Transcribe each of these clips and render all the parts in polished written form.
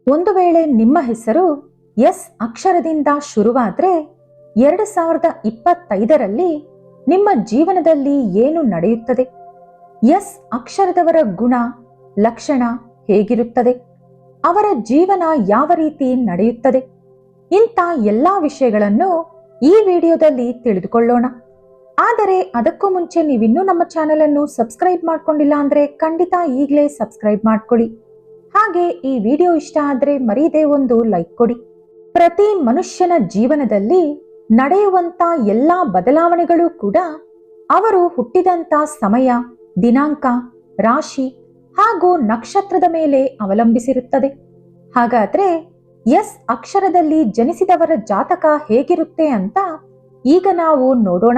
ಒಂದು ವೇಳೆ ನಿಮ್ಮ ಹೆಸರು ಎಸ್ ಅಕ್ಷರದಿಂದ ಶುರುವಾದ್ರೆ 2025ರಲ್ಲಿ ನಿಮ್ಮ ಜೀವನದಲ್ಲಿ ಏನು ನಡೆಯುತ್ತದೆ? ಎಸ್ ಅಕ್ಷರದವರ ಗುಣ ಲಕ್ಷಣ ಹೇಗಿರುತ್ತದೆ? ಅವರ ಜೀವನ ಯಾವ ರೀತಿ ನಡೆಯುತ್ತದೆ? ಇಂಥ ಎಲ್ಲಾ ವಿಷಯಗಳನ್ನು ಈ ವಿಡಿಯೋದಲ್ಲಿ ತಿಳಿದುಕೊಳ್ಳೋಣ. ಆದರೆ ಅದಕ್ಕೂ ಮುಂಚೆ ನೀವಿನ್ನೂ ನಮ್ಮ ಚಾನೆಲ್ ಅನ್ನು ಸಬ್ಸ್ಕ್ರೈಬ್ ಮಾಡ್ಕೊಂಡಿಲ್ಲ ಅಂದ್ರೆ ಖಂಡಿತ ಈಗಲೇ ಸಬ್ಸ್ಕ್ರೈಬ್ ಮಾಡ್ಕೊಳ್ಳಿ. ಹಾಗೆ ಈ ವಿಡಿಯೋ ಇಷ್ಟ ಆದ್ರೆ ಮರೀದೆ ಒಂದು ಲೈಕ್ ಕೊಡಿ. ಪ್ರತಿ ಮನುಷ್ಯನ ಜೀವನದಲ್ಲಿ ನಡೆಯುವಂತ ಎಲ್ಲಾ ಬದಲಾವಣೆಗಳು ಕೂಡ ಅವರು ಹುಟ್ಟಿದಂತ ಸಮಯ, ದಿನಾಂಕ, ರಾಶಿ ಹಾಗೂ ನಕ್ಷತ್ರದ ಮೇಲೆ ಅವಲಂಬಿಸಿರುತ್ತದೆ. ಹಾಗಾದ್ರೆ ಎಸ್ ಅಕ್ಷರದಲ್ಲಿ ಜನಿಸಿದವರ ಜಾತಕ ಹೇಗಿರುತ್ತೆ ಅಂತ ಈಗ ನಾವು ನೋಡೋಣ.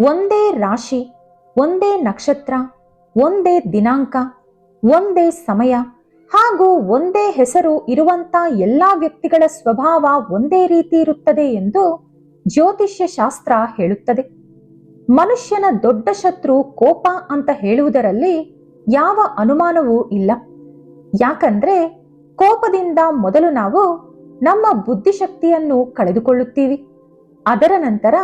ಒಂದೇ ರಾಶಿ, ಒಂದೇ ನಕ್ಷತ್ರ, ಒಂದೇ ದಿನಾಂಕ, ಒಂದೇ ಸಮಯ ಹಾಗೂ ಒಂದೇ ಹೆಸರು ಇರುವಂತ ಎಲ್ಲಾ ವ್ಯಕ್ತಿಗಳ ಸ್ವಭಾವ ಒಂದೇ ರೀತಿ ಇರುತ್ತದೆ ಎಂದು ಜ್ಯೋತಿಷ್ಯ ಶಾಸ್ತ್ರ ಹೇಳುತ್ತದೆ. ಮನುಷ್ಯನ ದೊಡ್ಡ ಶತ್ರು ಕೋಪ ಅಂತ ಹೇಳುವುದರಲ್ಲಿ ಯಾವ ಅನುಮಾನವೂ ಇಲ್ಲ. ಯಾಕಂದ್ರೆ ಕೋಪದಿಂದ ಮೊದಲು ನಾವು ನಮ್ಮ ಬುದ್ಧಿಶಕ್ತಿಯನ್ನು ಕಳೆದುಕೊಳ್ಳುತ್ತೀವಿ. ಅದರ ನಂತರ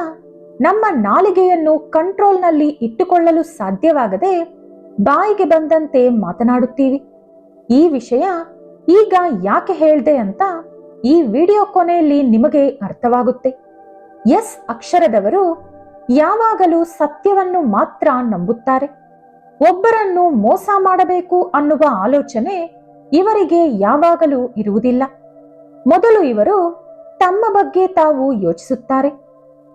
ನಮ್ಮ ನಾಲಿಗೆಯನ್ನು ಕಂಟ್ರೋಲ್ನಲ್ಲಿ ಇಟ್ಟುಕೊಳ್ಳಲು ಸಾಧ್ಯವಾಗದೆ ಬಾಯಿಗೆ ಬಂದಂತೆ ಮಾತನಾಡುತ್ತೀವಿ. ಈ ವಿಷಯ ಈಗ ಯಾಕೆ ಹೇಳ್ದೆ ಅಂತ ಈ ವಿಡಿಯೋ ಕೊನೆಯಲ್ಲಿ ನಿಮಗೆ ಅರ್ಥವಾಗುತ್ತೆ. ಎಸ್ ಅಕ್ಷರದವರು ಯಾವಾಗಲೂ ಸತ್ಯವನ್ನು ಮಾತ್ರ ನಂಬುತ್ತಾರೆ. ಒಬ್ಬರನ್ನು ಮೋಸ ಮಾಡಬೇಕು ಅನ್ನುವ ಆಲೋಚನೆ ಇವರಿಗೆ ಯಾವಾಗಲೂ ಇರುವುದಿಲ್ಲ. ಮೊದಲು ಇವರು ತಮ್ಮ ಬಗ್ಗೆ ತಾವು ಯೋಚಿಸುತ್ತಾರೆ.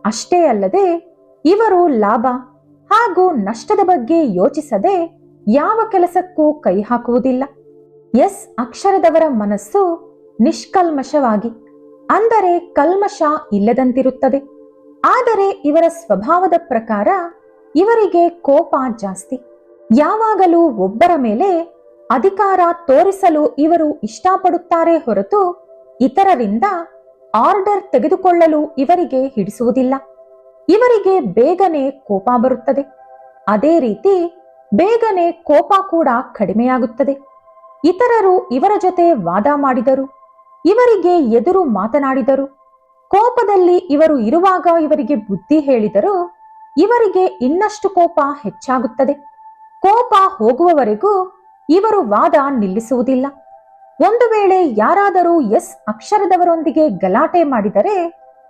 ಅಷ್ಟೇ ಅಲ್ಲದೆ ಇವರು ಲಾಭ ಹಾಗೂ ನಷ್ಟದ ಬಗ್ಗೆ ಯೋಚಿಸದೆ ಯಾವ ಕೆಲಸಕ್ಕೂ ಕೈ ಹಾಕುವುದಿಲ್ಲ. ಎಸ್ ಅಕ್ಷರದವರ ಮನಸ್ಸು ನಿಷ್ಕಲ್ಮಶವಾಗಿ, ಅಂದರೆ ಕಲ್ಮಶ ಇಲ್ಲದಂತಿರುತ್ತದೆ. ಆದರೆ ಇವರ ಸ್ವಭಾವದ ಪ್ರಕಾರ ಇವರಿಗೆ ಕೋಪ ಜಾಸ್ತಿ. ಯಾವಾಗಲೂ ಒಬ್ಬರ ಮೇಲೆ ಅಧಿಕಾರ ತೋರಿಸಲು ಇವರು ಇಷ್ಟಪಡುತ್ತಾರೆ ಹೊರತು ಇತರರಿಂದ ಆರ್ಡರ್ ತೆಗೆದುಕೊಳ್ಳಲು ಇವರಿಗೆ ಹಿಡಿಸುವುದಿಲ್ಲ. ಇವರಿಗೆ ಬೇಗನೆ ಕೋಪ ಬರುತ್ತದೆ. ಅದೇ ರೀತಿ ಬೇಗನೆ ಕೋಪ ಕೂಡ ಕಡಿಮೆಯಾಗುತ್ತದೆ. ಇತರರು ಇವರ ಜೊತೆ ವಾದ ಮಾಡಿದರು, ಇವರಿಗೆ ಎದುರು ಮಾತನಾಡಿದರು, ಕೋಪದಲ್ಲಿ ಇವರು ಇರುವಾಗ ಇವರಿಗೆ ಬುದ್ಧಿ ಹೇಳಿದರು, ಇವರಿಗೆ ಇನ್ನಷ್ಟು ಕೋಪ ಹೆಚ್ಚಾಗುತ್ತದೆ. ಕೋಪ ಹೋಗುವವರೆಗೂ ಇವರು ವಾದ ನಿಲ್ಲಿಸುವುದಿಲ್ಲ. ಒಂದು ವೇಳೆ ಯಾರಾದರೂ ಎಸ್ ಅಕ್ಷರದವರೊಂದಿಗೆ ಗಲಾಟೆ ಮಾಡಿದರೆ,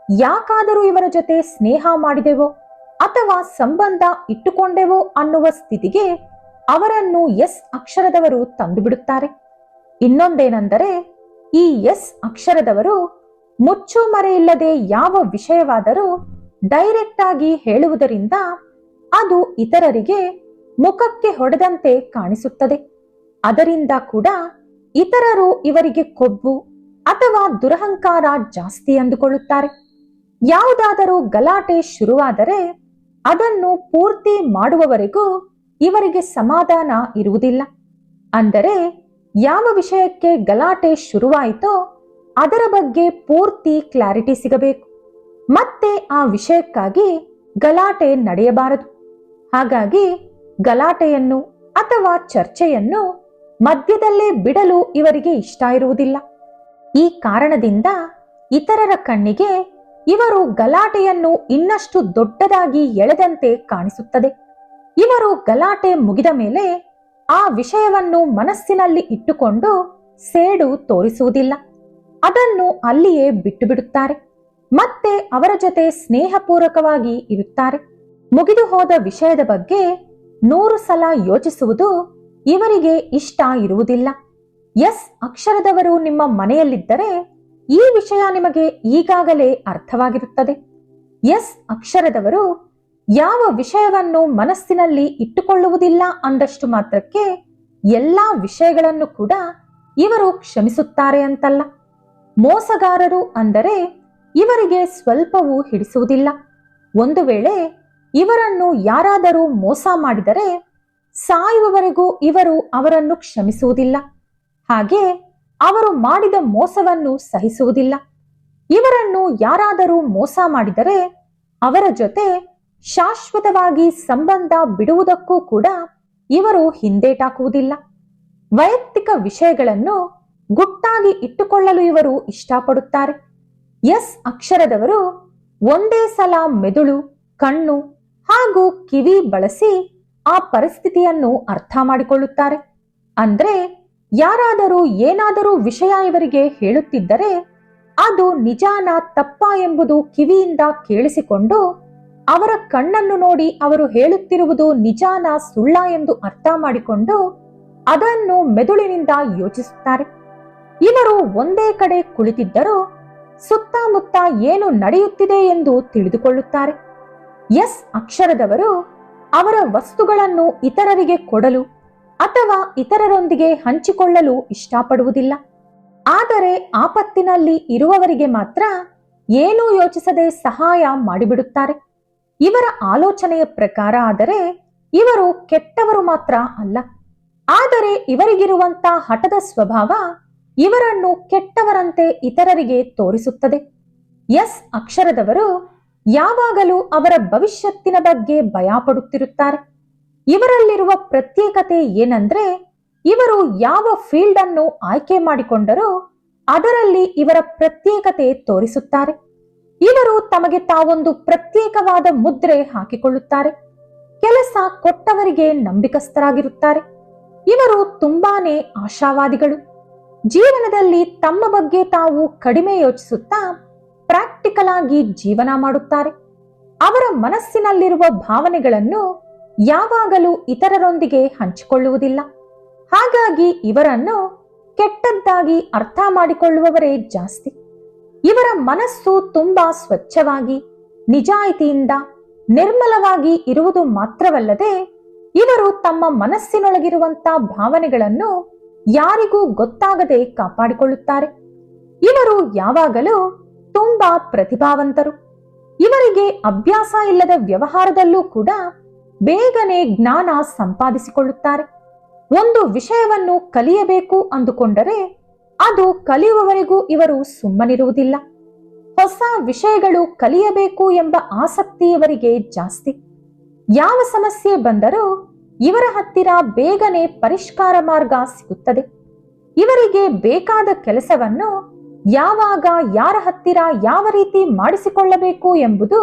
ಯಾಕಾದರೂ ಇವರ ಜೊತೆ ಸ್ನೇಹ ಮಾಡಿದೆವೋ ಅಥವಾ ಸಂಬಂಧ ಇಟ್ಟುಕೊಂಡೆವೋ ಅನ್ನುವ ಸ್ಥಿತಿಗೆ ಅವರನ್ನು ಎಸ್ ಅಕ್ಷರದವರು ತಂದು ಬಿಡುತ್ತಾರೆ. ಇನ್ನೊಂದೇನೆಂದರೆ, ಈ ಎಸ್ ಅಕ್ಷರದವರು ಮುಚ್ಚು ಮರೆಯಿಲ್ಲದೆ ಯಾವ ವಿಷಯವಾದರೂ ಡೈರೆಕ್ಟ್ ಆಗಿ ಹೇಳುವುದರಿಂದ ಅದು ಇತರರಿಗೆ ಮುಖಕ್ಕೆ ಹೊಡೆದಂತೆ ಕಾಣಿಸುತ್ತದೆ. ಅದರಿಂದ ಕೂಡ ಇತರರು ಇವರಿಗೆ ಕೊಬ್ಬು ಅಥವಾ ದುರಹಂಕಾರ ಜಾಸ್ತಿ ಅಂದುಕೊಳ್ಳುತ್ತಾರೆ. ಯಾವುದಾದರೂ ಗಲಾಟೆ ಶುರುವಾದರೆ ಅದನ್ನು ಪೂರ್ತಿ ಮಾಡುವವರೆಗೂ ಇವರಿಗೆ ಸಮಾಧಾನ ಇರುವುದಿಲ್ಲ. ಅಂದರೆ ಯಾವ ವಿಷಯಕ್ಕೆ ಗಲಾಟೆ ಶುರುವಾಯಿತೋ ಅದರ ಬಗ್ಗೆ ಪೂರ್ತಿ ಕ್ಲಾರಿಟಿ ಸಿಗಬೇಕು. ಮತ್ತೆ ಆ ವಿಷಯಕ್ಕಾಗಿ ಗಲಾಟೆ ನಡೆಯಬಾರದು. ಹಾಗಾಗಿ ಗಲಾಟೆಯನ್ನು ಅಥವಾ ಚರ್ಚೆಯನ್ನು ಮಧ್ಯದಲ್ಲೇ ಬಿಡಲು ಇವರಿಗೆ ಇಷ್ಟ ಇರುವುದಿಲ್ಲ. ಈ ಕಾರಣದಿಂದ ಇತರರ ಕಣ್ಣಿಗೆ ಇವರು ಗಲಾಟೆಯನ್ನು ಇನ್ನಷ್ಟು ದೊಡ್ಡದಾಗಿ ಎಳೆದಂತೆ ಕಾಣಿಸುತ್ತದೆ. ಇವರು ಗಲಾಟೆ ಮುಗಿದ ಮೇಲೆ ಆ ವಿಷಯವನ್ನು ಮನಸ್ಸಿನಲ್ಲಿ ಇಟ್ಟುಕೊಂಡು ಸೇಡು ತೋರಿಸುವುದಿಲ್ಲ. ಅದನ್ನು ಅಲ್ಲಿಯೇ ಬಿಟ್ಟು ಬಿಡುತ್ತಾರೆ. ಮತ್ತೆ ಅವರ ಜೊತೆ ಸ್ನೇಹಪೂರ್ವಕವಾಗಿ ಇರುತ್ತಾರೆ. ಮುಗಿದು ಹೋದ ವಿಷಯದ ಬಗ್ಗೆ 100 ಸಲ ಯೋಚಿಸುವುದು ಇವರಿಗೆ ಇಷ್ಟ ಇರುವುದಿಲ್ಲ. ಎಸ್ ಅಕ್ಷರದವರು ನಿಮ್ಮ ಮನೆಯಲ್ಲಿದ್ದರೆ ಈ ವಿಷಯ ನಿಮಗೆ ಈಗಾಗಲೇ ಅರ್ಥವಾಗಿರುತ್ತದೆ. ಎಸ್ ಅಕ್ಷರದವರು ಯಾವ ವಿಷಯವನ್ನು ಮನಸ್ಸಿನಲ್ಲಿ ಇಟ್ಟುಕೊಳ್ಳುವುದಿಲ್ಲ ಅಂದಷ್ಟು ಮಾತ್ರಕ್ಕೆ ಎಲ್ಲಾ ವಿಷಯಗಳನ್ನು ಕೂಡ ಇವರು ಕ್ಷಮಿಸುತ್ತಾರೆ ಅಂತಲ್ಲ. ಮೋಸಗಾರರು ಅಂದರೆ ಇವರಿಗೆ ಸ್ವಲ್ಪವೂ ಹಿಡಿಸುವುದಿಲ್ಲ. ಒಂದು ವೇಳೆ ಇವರನ್ನು ಯಾರಾದರೂ ಮೋಸ ಮಾಡಿದರೆ ಸಾಯುವವರೆಗೂ ಇವರು ಅವರನ್ನು ಕ್ಷಮಿಸುವುದಿಲ್ಲ. ಹಾಗೆ ಅವರು ಮಾಡಿದ ಮೋಸವನ್ನು ಸಹಿಸುವುದಿಲ್ಲ. ಇವರನ್ನು ಯಾರಾದರೂ ಮೋಸ ಮಾಡಿದರೆ ಅವರ ಜೊತೆ ಶಾಶ್ವತವಾಗಿ ಸಂಬಂಧ ಬಿಡುವುದಕ್ಕೂ ಕೂಡ ಇವರು ಹಿಂದೇಟಾಕುವುದಿಲ್ಲ. ವೈಯಕ್ತಿಕ ವಿಷಯಗಳನ್ನು ಗುಟ್ಟಾಗಿ ಇಟ್ಟುಕೊಳ್ಳಲು ಇವರು ಇಷ್ಟಪಡುತ್ತಾರೆ. ಎಸ್ ಅಕ್ಷರದವರು ಒಂದೇ ಸಲ ಮೆದುಳು, ಕಣ್ಣು ಹಾಗೂ ಕಿವಿ ಬಳಸಿ ಆ ಪರಿಸ್ಥಿತಿಯನ್ನು ಅರ್ಥ ಮಾಡಿಕೊಳ್ಳುತ್ತಾರೆ. ಅಂದ್ರೆ ಯಾರಾದರೂ ಏನಾದರೂ ವಿಷಯ ಇವರಿಗೆ ಹೇಳುತ್ತಿದ್ದರೆ ಅದು ನಿಜಾನ ತಪ್ಪಾ ಎಂಬುದು ಕಿವಿಯಿಂದ ಕೇಳಿಸಿಕೊಂಡು ಅವರ ಕಣ್ಣನ್ನು ನೋಡಿ ಅವರು ಹೇಳುತ್ತಿರುವುದು ನಿಜಾನ ಸುಳ್ಳ ಎಂದು ಅರ್ಥ ಮಾಡಿಕೊಂಡು ಅದನ್ನು ಮೆದುಳಿನಿಂದ ಯೋಚಿಸುತ್ತಾರೆ. ಇವರು ಒಂದೇ ಕಡೆ ಕುಳಿತಿದ್ದರೂ ಸುತ್ತಮುತ್ತ ಏನು ನಡೆಯುತ್ತಿದೆ ಎಂದು ತಿಳಿದುಕೊಳ್ಳುತ್ತಾರೆ. ಎಸ್ ಅಕ್ಷರದವರು ಅವರ ವಸ್ತುಗಳನ್ನು ಇತರರಿಗೆ ಕೊಡಲು ಅಥವಾ ಇತರರೊಂದಿಗೆ ಹಂಚಿಕೊಳ್ಳಲು ಇಷ್ಟಪಡುವುದಿಲ್ಲ. ಆದರೆ ಆಪತ್ತಿನಲ್ಲಿ ಇರುವವರಿಗೆ ಮಾತ್ರ ಏನೂ ಯೋಚಿಸದೆ ಸಹಾಯ ಮಾಡಿಬಿಡುತ್ತಾರೆ. ಇವರ ಆಲೋಚನೆಯ ಪ್ರಕಾರ ಆದರೆ ಇವರು ಕೆಟ್ಟವರು ಮಾತ್ರ ಅಲ್ಲ. ಆದರೆ ಇವರಿಗಿರುವಂತ ಹಠದ ಸ್ವಭಾವ ಇವರನ್ನು ಕೆಟ್ಟವರಂತೆ ಇತರರಿಗೆ ತೋರಿಸುತ್ತದೆ. ಎಸ್ ಅಕ್ಷರದವರು ಯಾವಾಗಲೂ ಅವರ ಭವಿಷ್ಯತ್ತಿನ ಬಗ್ಗೆ ಭಯ ಪಡುತ್ತಿರುತ್ತಾರೆ. ಇವರಲ್ಲಿರುವ ಪ್ರತ್ಯೇಕತೆ ಏನಂದ್ರೆ ಇವರು ಯಾವ ಫೀಲ್ಡ್ ಅನ್ನು ಆಯ್ಕೆ ಮಾಡಿಕೊಂಡರೂ ಅದರಲ್ಲಿ ಇವರ ಪ್ರತ್ಯೇಕತೆ ತೋರಿಸುತ್ತಾರೆ. ಇವರು ತಮಗೆ ತಾವೊಂದು ಪ್ರತ್ಯೇಕವಾದ ಮುದ್ರೆ ಹಾಕಿಕೊಳ್ಳುತ್ತಾರೆ. ಕೆಲಸ ಕೊಟ್ಟವರಿಗೆ ನಂಬಿಕಸ್ಥರಾಗಿರುತ್ತಾರೆ. ಇವರು ತುಂಬಾನೇ ಆಶಾವಾದಿಗಳು. ಜೀವನದಲ್ಲಿ ತಮ್ಮ ಬಗ್ಗೆ ತಾವು ಕಡಿಮೆ ಯೋಚಿಸುತ್ತಾ ಪ್ರಾಕ್ಟಿಕಲ್ ಆಗಿ ಜೀವನ ಮಾಡುತ್ತಾರೆ. ಅವರ ಮನಸ್ಸಿನಲ್ಲಿರುವ ಭಾವನೆಗಳನ್ನು ಯಾವಾಗಲೂ ಇತರರೊಂದಿಗೆ ಹಂಚಿಕೊಳ್ಳುವುದಿಲ್ಲ. ಹಾಗಾಗಿ ಇವರನ್ನು ಕೆಟ್ಟದ್ದಾಗಿ ಅರ್ಥ ಮಾಡಿಕೊಳ್ಳುವವರೇ ಜಾಸ್ತಿ. ಇವರ ಮನಸ್ಸು ತುಂಬಾ ಸ್ವಚ್ಛವಾಗಿ, ನಿಜಾಯಿತಿಯಿಂದ, ನಿರ್ಮಲವಾಗಿ ಇರುವುದು ಮಾತ್ರವಲ್ಲದೆ ಇವರು ತಮ್ಮ ಮನಸ್ಸಿನೊಳಗಿರುವಂತಹ ಭಾವನೆಗಳನ್ನು ಯಾರಿಗೂ ಗೊತ್ತಾಗದೆ ಕಾಪಾಡಿಕೊಳ್ಳುತ್ತಾರೆ. ಇವರು ಯಾವಾಗಲೂ ತುಂಬಾ ಪ್ರತಿಭಾವಂತರು. ಇವರಿಗೆ ಅಭ್ಯಾಸ ಇಲ್ಲದ ವ್ಯವಹಾರದಲ್ಲೂ ಕೂಡ ಬೇಗನೆ ಜ್ಞಾನ ಸಂಪಾದಿಸಿಕೊಳ್ಳುತ್ತಾರೆ. ಒಂದು ವಿಷಯವನ್ನು ಕಲಿಯಬೇಕು ಅಂದುಕೊಂಡರೆ ಅದು ಕಲಿಯುವವರೆಗೂ ಇವರು ಸುಮ್ಮನಿರುವುದಿಲ್ಲ. ಹೊಸ ವಿಷಯಗಳು ಕಲಿಯಬೇಕು ಎಂಬ ಆಸಕ್ತಿ ಇವರಿಗೆ ಜಾಸ್ತಿ. ಯಾವ ಸಮಸ್ಯೆ ಬಂದರೂ ಇವರ ಹತ್ತಿರ ಬೇಗನೆ ಪರಿಷ್ಕಾರ ಮಾರ್ಗ ಸಿಗುತ್ತದೆ. ಇವರಿಗೆ ಬೇಕಾದ ಕೆಲಸವನ್ನು ಯಾವಾಗ, ಯಾರ ಹತ್ತಿರ ಯಾವ ರೀತಿ ಮಾಡಿಸಿಕೊಳ್ಳಬೇಕು ಎಂಬುದು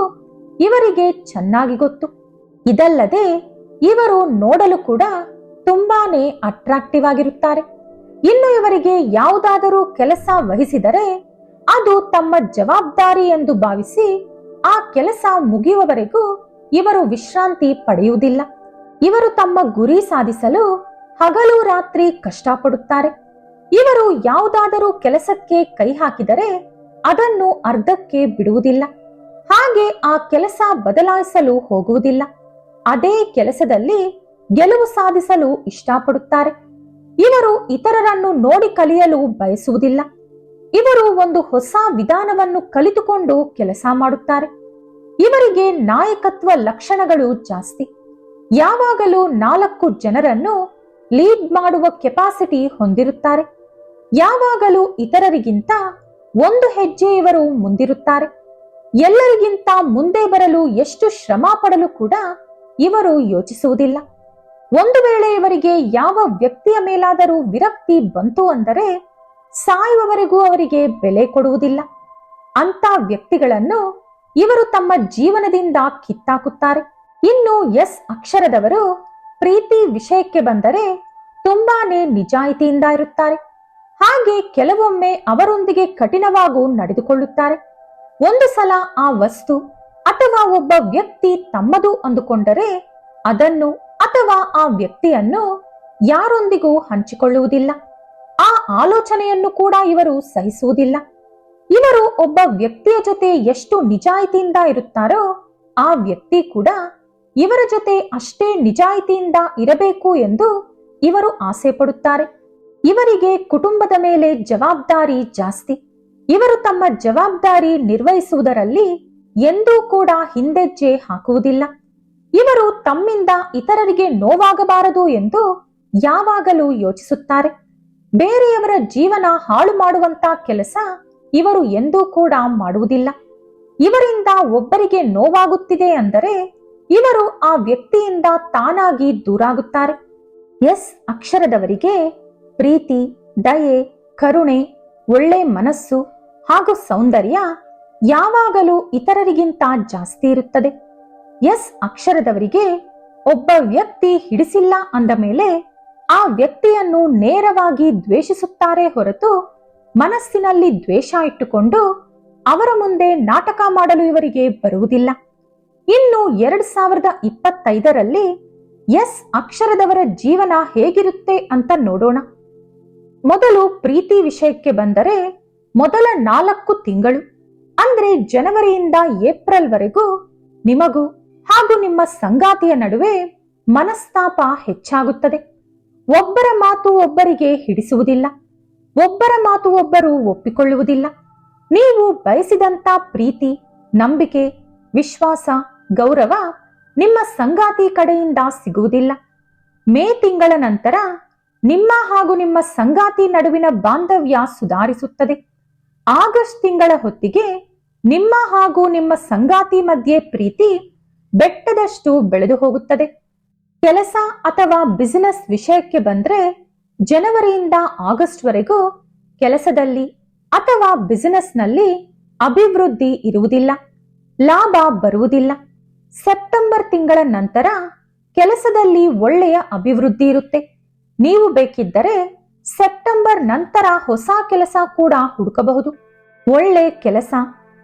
ಇವರಿಗೆ ಚೆನ್ನಾಗಿ ಗೊತ್ತು. ಇದಲ್ಲದೆ ಇವರು ನೋಡಲು ಕೂಡ ತುಂಬಾನೇ ಅಟ್ರಾಕ್ಟಿವ್ ಆಗಿರುತ್ತಾರೆ. ಇನ್ನು ಇವರಿಗೆ ಯಾವುದಾದರೂ ಕೆಲಸ ವಹಿಸಿದರೆ ಅದು ತಮ್ಮ ಜವಾಬ್ದಾರಿ ಎಂದು ಭಾವಿಸಿ ಆ ಕೆಲಸ ಮುಗಿಯುವವರೆಗೂ ಇವರು ವಿಶ್ರಾಂತಿ ಪಡೆಯುವುದಿಲ್ಲ. ಇವರು ತಮ್ಮ ಗುರಿ ಸಾಧಿಸಲು ಹಗಲು ರಾತ್ರಿ ಕಷ್ಟಪಡುತ್ತಾರೆ. ಇವರು ಯಾವುದಾದರೂ ಕೆಲಸಕ್ಕೆ ಕೈ ಹಾಕಿದರೆ ಅದನ್ನು ಅರ್ಧಕ್ಕೆ ಬಿಡುವುದಿಲ್ಲ. ಹಾಗೆ ಆ ಕೆಲಸ ಬದಲಾಯಿಸಲು ಹೋಗುವುದಿಲ್ಲ. ಅದೇ ಕೆಲಸದಲ್ಲಿ ಗೆಲುವು ಸಾಧಿಸಲು ಇಷ್ಟಪಡುತ್ತಾರೆ. ಇವರು ಇತರರನ್ನು ನೋಡಿ ಕಲಿಯಲು ಬಯಸುವುದಿಲ್ಲ. ಇವರು ಒಂದು ಹೊಸ ವಿಧಾನವನ್ನು ಕಲಿತುಕೊಂಡು ಕೆಲಸ ಮಾಡುತ್ತಾರೆ. ಇವರಿಗೆ ನಾಯಕತ್ವ ಲಕ್ಷಣಗಳು ಜಾಸ್ತಿ. ಯಾವಾಗಲೂ 4 ಜನರನ್ನು ಲೀಡ್ ಮಾಡುವ ಕೆಪಾಸಿಟಿ ಹೊಂದಿರುತ್ತಾರೆ. ಯಾವಾಗಲೂ ಇತರರಿಗಿಂತ ಒಂದು ಹೆಜ್ಜೆ ಇವರು ಮುಂದಿರುತ್ತಾರೆ. ಎಲ್ಲರಿಗಿಂತ ಮುಂದೆ ಬರಲು ಎಷ್ಟು ಶ್ರಮ ಪಡಲು ಕೂಡ ಇವರು ಯೋಚಿಸುವುದಿಲ್ಲ. ಒಂದು ವೇಳೆ ಇವರಿಗೆ ಯಾವ ವ್ಯಕ್ತಿಯ ಮೇಲಾದರೂ ವಿರಕ್ತಿ ಬಂತು ಅಂದರೆ ಸಾಯುವವರೆಗೂ ಅವರಿಗೆ ಬೆಲೆ ಕೊಡುವುದಿಲ್ಲ. ಅಂತ ವ್ಯಕ್ತಿಗಳನ್ನು ಇವರು ತಮ್ಮ ಜೀವನದಿಂದ ಕಿತ್ತಾಕುತ್ತಾರೆ. ಇನ್ನು ಎಸ್ ಅಕ್ಷರದವರು ಪ್ರೀತಿ ವಿಷಯಕ್ಕೆ ಬಂದರೆ ತುಂಬಾನೇ ನಿಜಾಯಿತಿಯಿಂದ ಇರುತ್ತಾರೆ. ಹಾಗೆ ಕೆಲವೊಮ್ಮೆ ಅವರೊಂದಿಗೆ ಕಠಿಣವಾಗೂ ನಡೆದುಕೊಳ್ಳುತ್ತಾರೆ. ಒಂದು ಸಲ ಆ ವಸ್ತು ಅಥವಾ ಒಬ್ಬ ವ್ಯಕ್ತಿ ತಮ್ಮದು ಅಂದುಕೊಂಡರೆ ಅದನ್ನು ಅಥವಾ ಆ ವ್ಯಕ್ತಿಯನ್ನು ಯಾರೊಂದಿಗೂ ಹಂಚಿಕೊಳ್ಳುವುದಿಲ್ಲ. ಆ ಆಲೋಚನೆಯನ್ನು ಕೂಡ ಇವರು ಸಹಿಸುವುದಿಲ್ಲ. ಇವರು ಒಬ್ಬ ವ್ಯಕ್ತಿಯ ಜೊತೆ ಎಷ್ಟು ನಿಜಾಯಿತಿಯಿಂದ ಇರುತ್ತಾರೋ ಆ ವ್ಯಕ್ತಿ ಕೂಡ ಇವರ ಜೊತೆ ಅಷ್ಟೇ ನಿಜಾಯಿತಿಯಿಂದ ಇರಬೇಕು ಎಂದು ಇವರು ಆಸೆ ಪಡುತ್ತಾರೆ. ಇವರಿಗೆ ಕುಟುಂಬದ ಮೇಲೆ ಜವಾಬ್ದಾರಿ ಜಾಸ್ತಿ. ಇವರು ತಮ್ಮ ಜವಾಬ್ದಾರಿ ನಿರ್ವಹಿಸುವುದರಲ್ಲಿ ಎಂದೂ ಕೂಡ ಹಿಂದೆಜ್ಜೆ ಹಾಕುವುದಿಲ್ಲ. ಇವರು ತಮ್ಮಿಂದ ಇತರರಿಗೆ ನೋವಾಗಬಾರದು ಎಂದು ಯಾವಾಗಲೂ ಯೋಚಿಸುತ್ತಾರೆ. ಬೇರೆಯವರ ಜೀವನ ಹಾಳು ಮಾಡುವಂತ ಕೆಲಸ ಇವರು ಎಂದೂ ಕೂಡ ಮಾಡುವುದಿಲ್ಲ. ಇವರಿಂದ ಒಬ್ಬರಿಗೆ ನೋವಾಗುತ್ತಿದೆ ಅಂದರೆ ಇವರು ಆ ವ್ಯಕ್ತಿಯಿಂದ ತಾನಾಗಿ ದೂರಾಗುತ್ತಾರೆ. ಎಸ್ ಅಕ್ಷರದವರಿಗೆ ಪ್ರೀತಿ, ದಯೆ, ಕರುಣೆ, ಒಳ್ಳೆ ಮನಸ್ಸು ಹಾಗೂ ಸೌಂದರ್ಯ ಯಾವಾಗಲೂ ಇತರರಿಗಿಂತ ಜಾಸ್ತಿ ಇರುತ್ತದೆ. ಎಸ್ ಅಕ್ಷರದವರಿಗೆ ಒಬ್ಬ ವ್ಯಕ್ತಿ ಹಿಡಿಸಿಲ್ಲ ಅಂದ ಮೇಲೆ ಆ ವ್ಯಕ್ತಿಯನ್ನು ನೇರವಾಗಿ ದ್ವೇಷಿಸುತ್ತಾರೆ ಹೊರತು ಮನಸ್ಸಿನಲ್ಲಿ ದ್ವೇಷ ಇಟ್ಟುಕೊಂಡು ಅವರ ಮುಂದೆ ನಾಟಕ ಮಾಡಲು ಇವರಿಗೆ ಬರುವುದಿಲ್ಲ. ಇನ್ನು 2025ರಲ್ಲಿ ಎಸ್ ಅಕ್ಷರದವರ ಜೀವನ ಹೇಗಿರುತ್ತೆ ಅಂತ ನೋಡೋಣ. ಮೊದಲು ಪ್ರೀತಿ ವಿಷಯಕ್ಕೆ ಬಂದರೆ ಮೊದಲ 4 ತಿಂಗಳು ಅಂದ್ರೆ ಜನವರಿಯಿಂದ ಏಪ್ರಿಲ್ ವರೆಗೂ ನಿಮಗೂ ಹಾಗೂ ನಿಮ್ಮ ಸಂಗಾತಿಯ ನಡುವೆ ಮನಸ್ತಾಪ ಹೆಚ್ಚಾಗುತ್ತದೆ. ಒಬ್ಬರ ಮಾತು ಒಬ್ಬರಿಗೆ ಹಿಡಿಸುವುದಿಲ್ಲ, ಒಬ್ಬರ ಮಾತು ಒಬ್ಬರು ಒಪ್ಪಿಕೊಳ್ಳುವುದಿಲ್ಲ. ನೀವು ಬಯಸಿದಂತ ಪ್ರೀತಿ, ನಂಬಿಕೆ, ವಿಶ್ವಾಸ, ಗೌರವ ನಿಮ್ಮ ಸಂಗಾತಿ ಕಡೆಯಿಂದ ಸಿಗುವುದಿಲ್ಲ. ಮೇ ತಿಂಗಳ ನಂತರ ನಿಮ್ಮ ಹಾಗೂ ನಿಮ್ಮ ಸಂಗಾತಿ ನಡುವಿನ ಬಾಂಧವ್ಯ ಸುಧಾರಿಸುತ್ತದೆ. ಆಗಸ್ಟ್ ತಿಂಗಳ ಹೊತ್ತಿಗೆ ನಿಮ್ಮ ಹಾಗೂ ನಿಮ್ಮ ಸಂಗಾತಿ ಮಧ್ಯೆ ಪ್ರೀತಿ ಬೆಟ್ಟದಷ್ಟು ಬೆಳೆದು ಹೋಗುತ್ತದೆ. ಕೆಲಸ ಅಥವಾ ಬಿಸಿನೆಸ್ ವಿಷಯಕ್ಕೆ ಬಂದ್ರೆ ಜನವರಿಯಿಂದ ಆಗಸ್ಟ್ ವರೆಗೂ ಕೆಲಸದಲ್ಲಿ ಅಥವಾ ಬಿಸಿನೆಸ್ನಲ್ಲಿ ಅಭಿವೃದ್ಧಿ ಇರುವುದಿಲ್ಲ, ಲಾಭ ಬರುವುದಿಲ್ಲ. ಸೆಪ್ಟೆಂಬರ್ ತಿಂಗಳ ನಂತರ ಕೆಲಸದಲ್ಲಿ ಒಳ್ಳೆಯ ಅಭಿವೃದ್ಧಿ ಇರುತ್ತೆ. ನೀವು ಬೇಕಿದ್ದರೆ ಸೆಪ್ಟೆಂಬರ್ ನಂತರ ಹೊಸ ಕೆಲಸ ಕೂಡ ಹುಡುಕಬಹುದು. ಒಳ್ಳೆ ಕೆಲಸ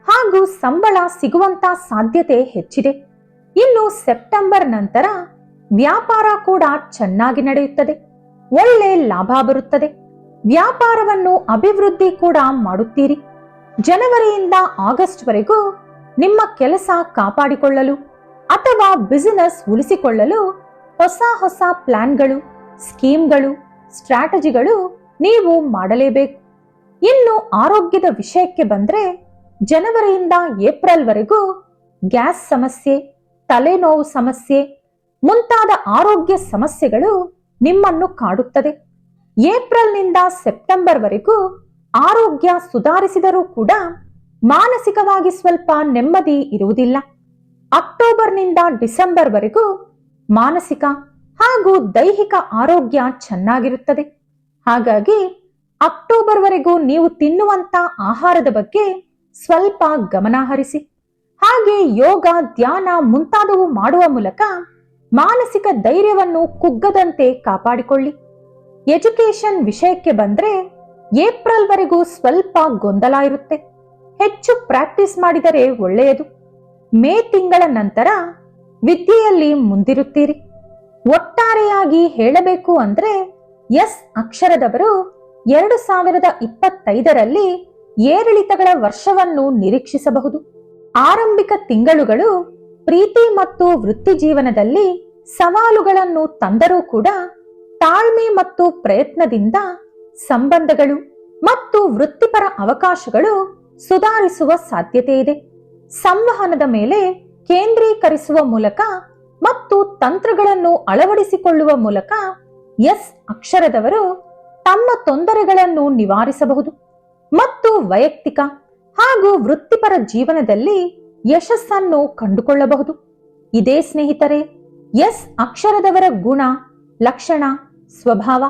ಹಾಗೂ ಸಂಬಳ ಸಿಗುವಂತ ಸಾಧ್ಯತೆ ಹೆಚ್ಚಿದೆ. ಇನ್ನು ಸೆಪ್ಟೆಂಬರ್ ನಂತರ ವ್ಯಾಪಾರ ಕೂಡ ಚೆನ್ನಾಗಿ ನಡೆಯುತ್ತದೆ, ಒಳ್ಳೆ ಲಾಭ ಬರುತ್ತದೆ. ವ್ಯಾಪಾರವನ್ನು ಅಭಿವೃದ್ಧಿ ಕೂಡ ಮಾಡುತ್ತೀರಿ. ಜನವರಿಯಿಂದ ಆಗಸ್ಟ್ ವರೆಗೂ ನಿಮ್ಮ ಕೆಲಸ ಕಾಪಾಡಿಕೊಳ್ಳಲು ಅಥವಾ ಬಿಸಿನೆಸ್ ಉಳಿಸಿಕೊಳ್ಳಲು ಹೊಸ ಹೊಸ ಪ್ಲಾನ್ಗಳು, ಸ್ಕೀಮ್ಗಳು, ಸ್ಟ್ರಾಟಜಿಗಳು ನೀವು ಮಾಡಲೇಬೇಕು. ಇನ್ನು ಆರೋಗ್ಯದ ವಿಷಯಕ್ಕೆ ಬಂದ್ರೆ ಜನವರಿಯಿಂದ ಏಪ್ರಿಲ್ ವರೆಗೂ ಗ್ಯಾಸ್ ಸಮಸ್ಯೆ, ತಲೆನೋವು ಸಮಸ್ಯೆ ಮುಂತಾದ ಆರೋಗ್ಯ ಸಮಸ್ಯೆಗಳು ನಿಮ್ಮನ್ನು ಕಾಡುತ್ತದೆ. ಏಪ್ರಿಲ್ನಿಂದ ಸೆಪ್ಟೆಂಬರ್ ವರೆಗೂ ಆರೋಗ್ಯ ಸುಧಾರಿಸಿದರೂ ಕೂಡ ಮಾನಸಿಕವಾಗಿ ಸ್ವಲ್ಪ ನೆಮ್ಮದಿ ಇರುವುದಿಲ್ಲ. ಅಕ್ಟೋಬರ್ನಿಂದ ಡಿಸೆಂಬರ್ ವರೆಗೂ ಮಾನಸಿಕ ಹಾಗೂ ದೈಹಿಕ ಆರೋಗ್ಯ ಚೆನ್ನಾಗಿರುತ್ತದೆ. ಹಾಗಾಗಿ ಅಕ್ಟೋಬರ್ ವರೆಗೂ ನೀವು ತಿನ್ನುವಂತ ಆಹಾರದ ಬಗ್ಗೆ ಸ್ವಲ್ಪ ಗಮನ ಹರಿಸಿ. ಹಾಗೆ ಯೋಗ, ಧ್ಯಾನ ಮುಂತಾದವು ಮಾಡುವ ಮೂಲಕ ಮಾನಸಿಕ ಧೈರ್ಯವನ್ನು ಕುಗ್ಗದಂತೆ ಕಾಪಾಡಿಕೊಳ್ಳಿ. ಎಜುಕೇಶನ್ ವಿಷಯಕ್ಕೆ ಬಂದ್ರೆ ಏಪ್ರಿಲ್ ವರೆಗೂ ಸ್ವಲ್ಪ ಗೊಂದಲ ಇರುತ್ತೆ. ಹೆಚ್ಚು ಪ್ರಾಕ್ಟೀಸ್ ಮಾಡಿದರೆ ಒಳ್ಳೆಯದು. ಮೇ ತಿಂಗಳ ನಂತರ ವಿದ್ಯೆಯಲ್ಲಿ ಮುಂದಿರುತ್ತೀರಿ. ಒಟ್ಟಾರೆಯಾಗಿ ಹೇಳಬೇಕು ಅಂದ್ರೆ ಎಸ್ ಅಕ್ಷರದವರು 2025ರಲ್ಲಿ ಏರಿಳಿತಗಳ ವರ್ಷವನ್ನು ನಿರೀಕ್ಷಿಸಬಹುದು. ಆರಂಭಿಕ ತಿಂಗಳುಗಳು ಪ್ರೀತಿ ಮತ್ತು ವೃತ್ತಿ ಜೀವನದಲ್ಲಿ ಸವಾಲುಗಳನ್ನು ತಂದರೂ ಕೂಡ ತಾಳ್ಮೆ ಮತ್ತು ಪ್ರಯತ್ನದಿಂದ ಸಂಬಂಧಗಳು ಮತ್ತು ವೃತ್ತಿಪರ ಅವಕಾಶಗಳು ಸುಧಾರಿಸುವ ಸಾಧ್ಯತೆ ಇದೆ. ಸಂವಹನದ ಮೇಲೆ ಕೇಂದ್ರೀಕರಿಸುವ ಮೂಲಕ ಮತ್ತು ತಂತ್ರಗಳನ್ನು ಅಳವಡಿಸಿಕೊಳ್ಳುವ ಮೂಲಕ ಎಸ್ ಅಕ್ಷರದವರು ತಮ್ಮ ತೊಂದರೆಗಳನ್ನು ನಿವಾರಿಸಬಹುದು ಮತ್ತು ವೈಯಕ್ತಿಕ ಹಾಗೂ ವೃತ್ತಿಪರ ಜೀವನದಲ್ಲಿ ಯಶಸ್ಸನ್ನು ಕಂಡುಕೊಳ್ಳಬಹುದು. ಇದೇ ಸ್ನೇಹಿತರೆ ಎಸ್ ಅಕ್ಷರದವರ ಗುಣ, ಲಕ್ಷಣ, ಸ್ವಭಾವ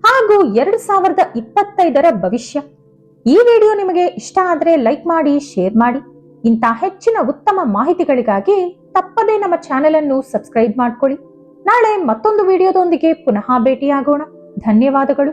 ಹಾಗೂ 2025ರ ಭವಿಷ್ಯ. ಈ ವಿಡಿಯೋ ನಿಮಗೆ ಇಷ್ಟ ಆದರೆ ಲೈಕ್ ಮಾಡಿ, ಶೇರ್ ಮಾಡಿ. ಇಂಥ ಹೆಚ್ಚಿನ ಉತ್ತಮ ಮಾಹಿತಿಗಳಿಗಾಗಿ ತಪ್ಪದೇ ನಮ್ಮ ಚಾನೆಲ್ ಅನ್ನು ಸಬ್ಸ್ಕ್ರೈಬ್ ಮಾಡ್ಕೊಳ್ಳಿ. ನಾಳೆ ಮತ್ತೊಂದು ವಿಡಿಯೋದೊಂದಿಗೆ ಪುನಃ ಭೇಟಿಯಾಗೋಣ. ಧನ್ಯವಾದಗಳು.